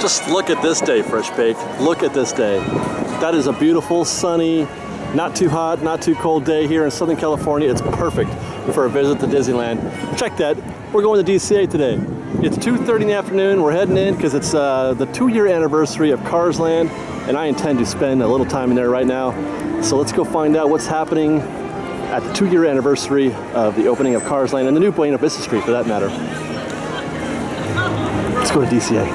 Just look at this day, Fresh Baked. Look at this day. That is a beautiful, sunny, not too hot, not too cold day here in Southern California. It's perfect for a visit to Disneyland. Check that. We're going to DCA today. It's 2:30 in the afternoon. We're heading in because it's the 2-year anniversary of Cars Land, and I intend to spend a little time in there right now. So let's go find out what's happening at the 2-year anniversary of the opening of Cars Land and the new Buena Vista Street, for that matter. Let's go to DCA.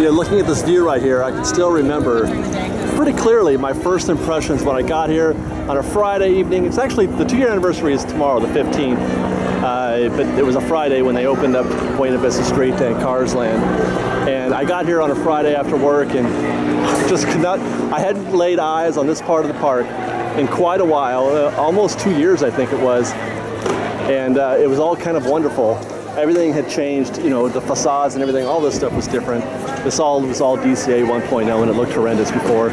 Yeah, looking at this view right here, I can still remember pretty clearly my first impressions when I got here on a Friday evening. It's actually, the 2-year anniversary is tomorrow, the 15th, but it was a Friday when they opened up Buena Vista Street and Cars Land. And I got here on a Friday after work and just could not, I hadn't laid eyes on this part of the park in quite a while, almost 2 years I think it was. And it was all kind of wonderful. Everything had changed, you know, the facades and everything, all this stuff was different. This all was all DCA 1.0 and it looked horrendous before.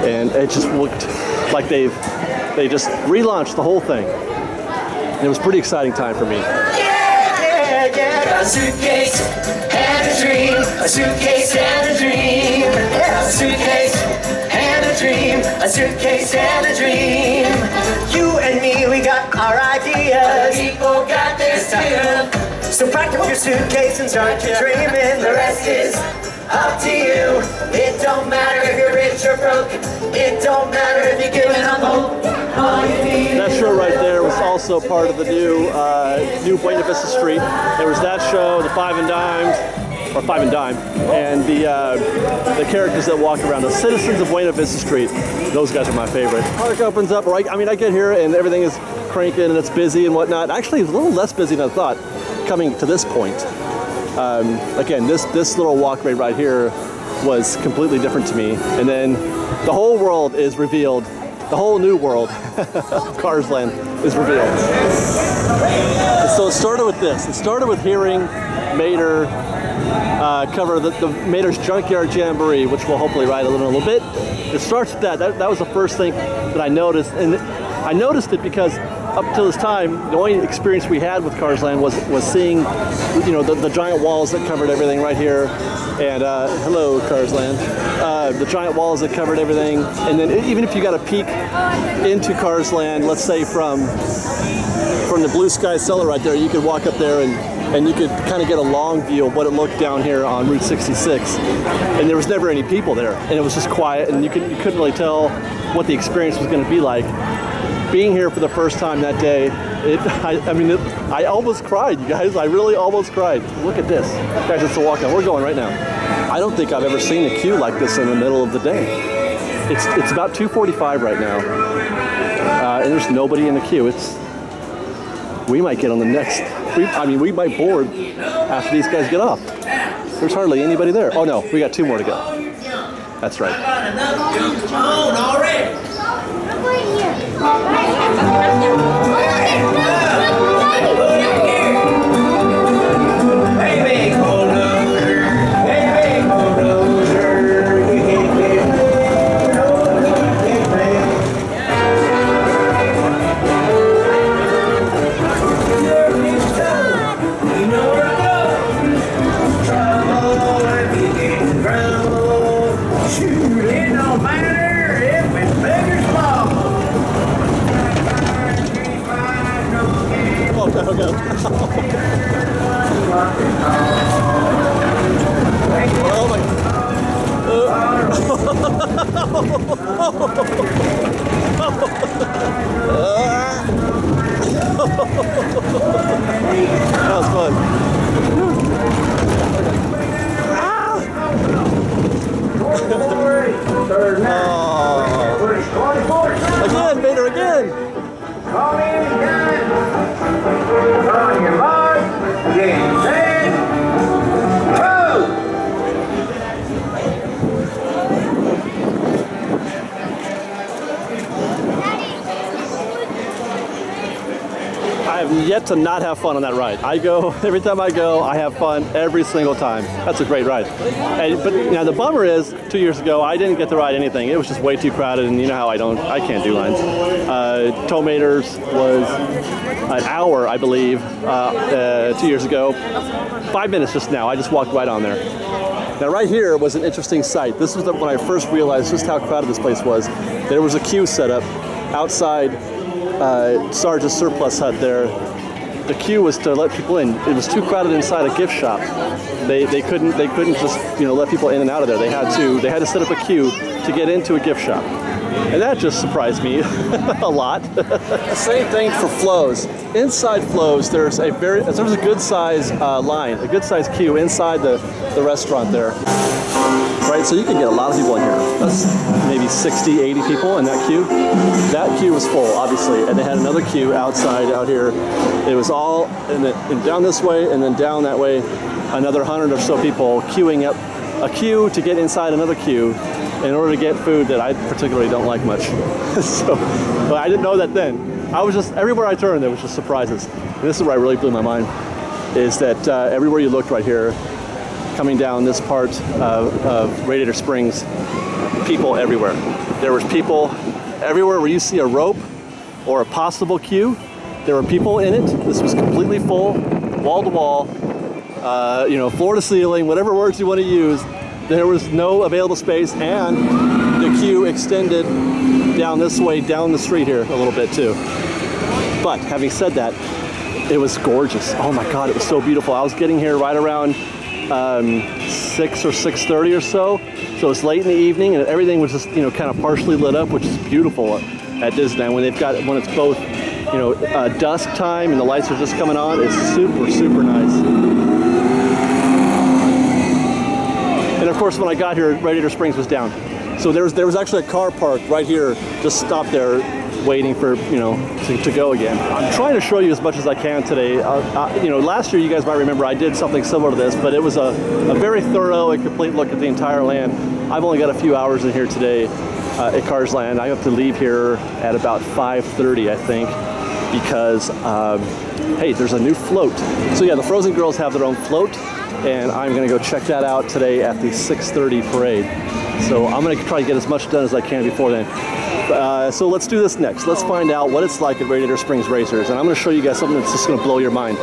And it just looked like they just relaunched the whole thing. And it was a pretty exciting time for me. Yeah, a suitcase and a dream, a suitcase and a dream, a suitcase and a dream, a suitcase and a dream. You and me, we got our ideas, people got theirs too. So pack up your suitcase and start your dreaming. The rest is up to you. It don't matter if you're rich or broke. It don't matter if you're giving up hope. All you need. That show right there was also part of the new Buena Vista Street. There was that show, the Five and Dimes, or Five and Dime, and the characters that walk around, the citizens of Buena Vista Street. Those guys are my favorite. Park opens up, right? I mean, I get here and everything is cranking and it's busy and whatnot. Actually, it's a little less busy than I thought coming to this point. Again, this little walkway right here was completely different to me. And then the whole world is revealed. The whole new world of Cars Land is revealed. And so it started with this. It started with hearing Mater cover the Maters Junkyard Jamboree, which we'll hopefully ride a little bit. It starts with that. That was the first thing that I noticed. And I noticed it because up till this time, the only experience we had with Cars Land was seeing, you know, the giant walls that covered everything right here. And hello, Cars Land. The giant walls that covered everything. And then even if you got a peek into Cars Land, let's say from the blue sky cellar right there, you could walk up there and you could kind of get a long view of what it looked down here on Route 66. And there was never any people there. And it was just quiet, and you couldn't really tell what the experience was going to be like. Being here for the first time that day, I almost cried, you guys. I really almost cried. Look at this. Guys, it's a walk on. We're going right now. I don't think I've ever seen a queue like this in the middle of the day. It's about 2:45 right now, and there's nobody in the queue. We might get on the next. We might board after these guys get off. There's hardly anybody there. Oh no, we got 2 more to go. That's right. That was fun. Again, Mater, again. Call in again. On your mark, get set, go! I have yet to not have fun on that ride. I go, every time I go, I have fun every single time. That's a great ride. But now the bummer is, 2 years ago, I didn't get to ride anything. It was just way too crowded, and you know how I can't do lines. Maters was an hour, I believe, 2 years ago. 5 minutes just now, I just walked right on there. Now right here was an interesting sight. This was when I first realized just how crowded this place was. There was a queue set up outside Sarge's surplus hut there. The queue was to let people in. It was too crowded inside a gift shop. They couldn't just let people in and out of there. They had to set up a queue to get into a gift shop. And that just surprised me a lot. Same thing for Flo's. Inside Flo's, there's a good size line, a good size queue inside the restaurant there. Right, so you can get a lot of people in here. That's maybe 60, 80 people in that queue. That queue was full, obviously, and they had another queue outside out here. It was all down this way and then down that way. Another 100 or so people queuing up a queue to get inside another queue in order to get food that I particularly don't like much. But I didn't know that then. I was just, everywhere I turned, there was just surprises. And this is where I really blew my mind, is that everywhere you looked right here, coming down this part of Radiator Springs, people everywhere. There was people everywhere where you see a rope or a possible queue. There were people in it. This was completely full, wall to wall, floor to ceiling, whatever words you want to use. There was no available space, and the queue extended down this way, down the street here a little bit too. But having said that, it was gorgeous. Oh my God, it was so beautiful. I was getting here right around 6 or 6:30 or so. So it's late in the evening, and everything was just kind of partially lit up, which is beautiful at Disneyland when it's both dusk time and the lights are just coming on. It's super nice. And of course, when I got here, Radiator Springs was down. So there was actually a car parked right here, just stopped there, waiting for to go again. I'm trying to show you as much as I can today. Last year you guys might remember I did something similar to this, but it was a very thorough and complete look at the entire land. I've only got a few hours in here today at Cars Land. I have to leave here at about 5:30, I think, because hey, there's a new float. So yeah, the Frozen Girls have their own float, and I'm gonna go check that out today at the 6:30 parade. So I'm gonna try to get as much done as I can before then. So let's do this next. Let's find out what it's like at Radiator Springs Racers, and I'm gonna show you guys something that's just gonna blow your mind.